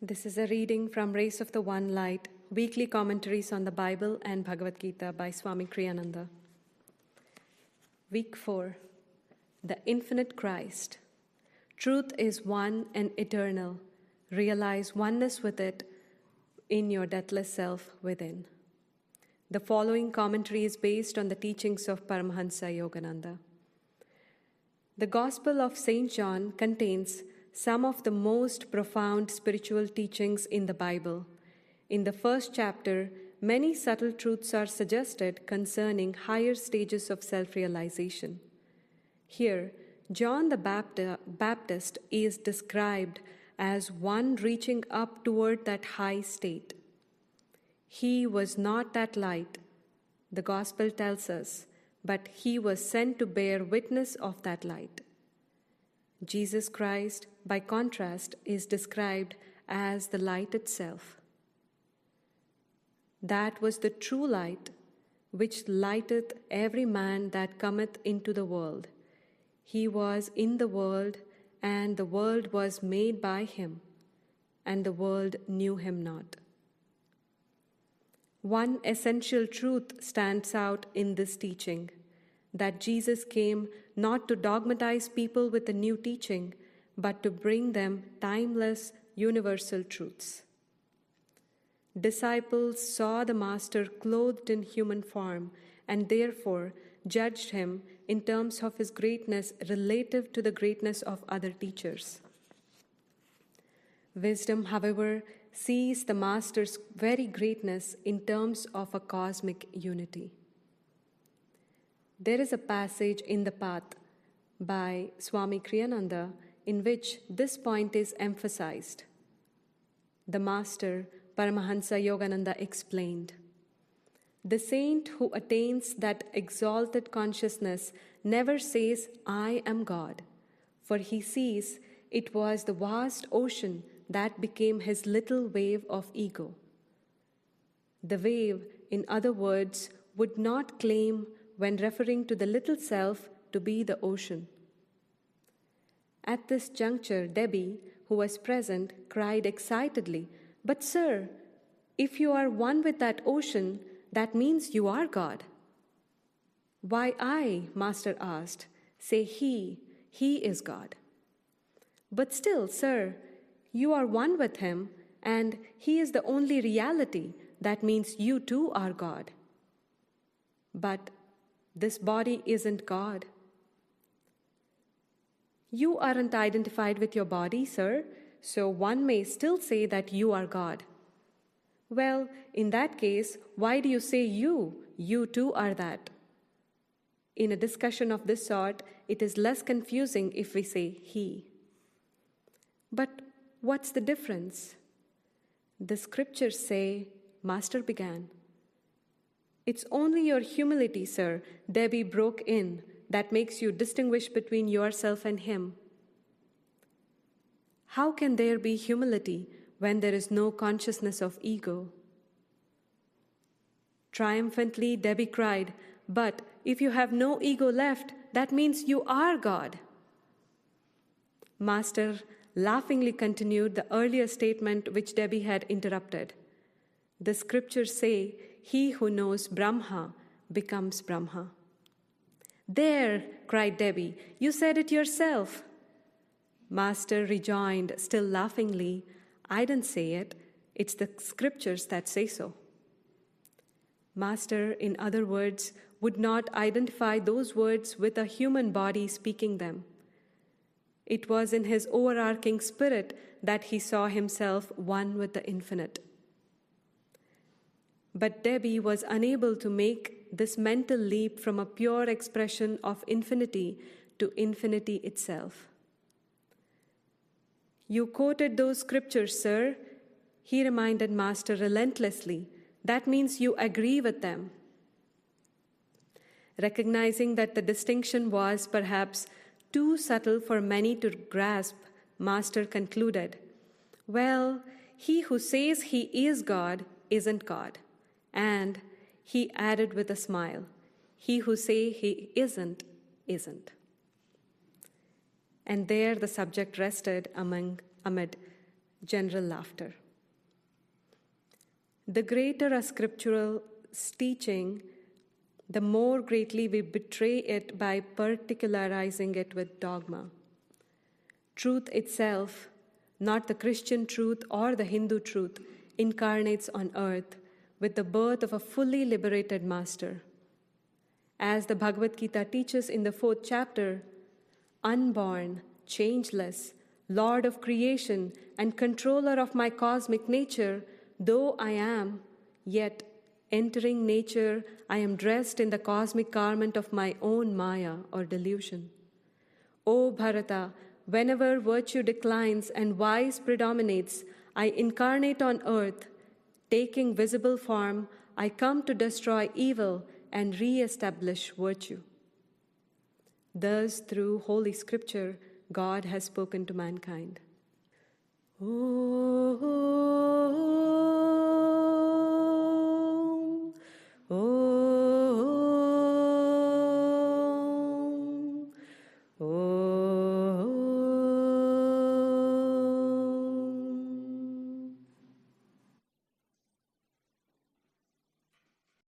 This is a reading from Rays of the One Light, weekly commentaries on the Bible and Bhagavad Gita by Swami Kriyananda. Week 4, The Infinite Christ. Truth is one and eternal. Realize oneness with it in your deathless self within. The following commentary is based on the teachings of Paramahansa Yogananda. The Gospel of St. John contains some of the most profound spiritual teachings in the Bible. In the first chapter, many subtle truths are suggested concerning higher stages of self-realization. Here, John the Baptist is described as one reaching up toward that high state. He was not that light, the Gospel tells us, but he was sent to bear witness of that light. Jesus Christ, by contrast, is described as the light itself. That was the true light, which lighteth every man that cometh into the world. He was in the world, and the world was made by him, and the world knew him not. One essential truth stands out in this teaching, that Jesus came not to dogmatize people with a new teaching, but to bring them timeless, universal truths. Disciples saw the Master clothed in human form and therefore judged him in terms of his greatness relative to the greatness of other teachers. Wisdom, however, sees the Master's very greatness in terms of a cosmic unity. There is a passage in the Path by Swami Kriyananda in which this point is emphasized. The Master, Paramahansa Yogananda, explained, "The saint who attains that exalted consciousness never says, 'I am God,' for he sees it was the vast ocean that became his little wave of ego. The wave, in other words, would not claim, when referring to the little self, to be the ocean." At this juncture, Debbie, who was present, cried excitedly, "But sir, if you are one with that ocean, that means you are God." "Why I?" Master asked. "Say he is God." "But still, sir, you are one with him, and he is the only reality. That means you too are God." "But this body isn't God." "You aren't identified with your body, sir, so one may still say that you are God." "Well, in that case, why do you say you? You too are that." In a discussion of this sort, it is less confusing if we say he. "But what's the difference?" "The scriptures say," Master began. "It's only your humility, sir," Debbie broke in, "that makes you distinguish between yourself and him." "How can there be humility when there is no consciousness of ego?" Triumphantly, Debbie cried, "But if you have no ego left, that means you are God." Master laughingly continued the earlier statement which Debbie had interrupted. "The scriptures say, 'He who knows Brahma becomes Brahma.'" "There," cried Debbie, "you said it yourself." Master rejoined, still laughingly, "I didn't say it. It's the scriptures that say so." Master, in other words, would not identify those words with a human body speaking them. It was in his overarching spirit that he saw himself one with the infinite. But Debbie was unable to make this mental leap from a pure expression of infinity to infinity itself. "You quoted those scriptures, sir," he reminded Master relentlessly. "That means you agree with them." Recognizing that the distinction was perhaps too subtle for many to grasp, Master concluded, "Well, he who says he is God isn't God." And he added with a smile, "He who says he isn't, isn't." And there the subject rested amid General laughter. The greater a scriptural teaching, the more greatly we betray it by particularizing it with dogma. Truth itself, not the Christian truth or the Hindu truth, incarnates on earth with the birth of a fully liberated master. As the Bhagavad Gita teaches in the 4th chapter, unborn, changeless, Lord of creation and controller of my cosmic nature, though I am, yet entering nature, I am dressed in the cosmic garment of my own Maya or delusion. O Bharata, whenever virtue declines and vice predominates, I incarnate on earth. Taking visible form, I come to destroy evil and re-establish virtue. Thus, through Holy Scripture, God has spoken to mankind. Om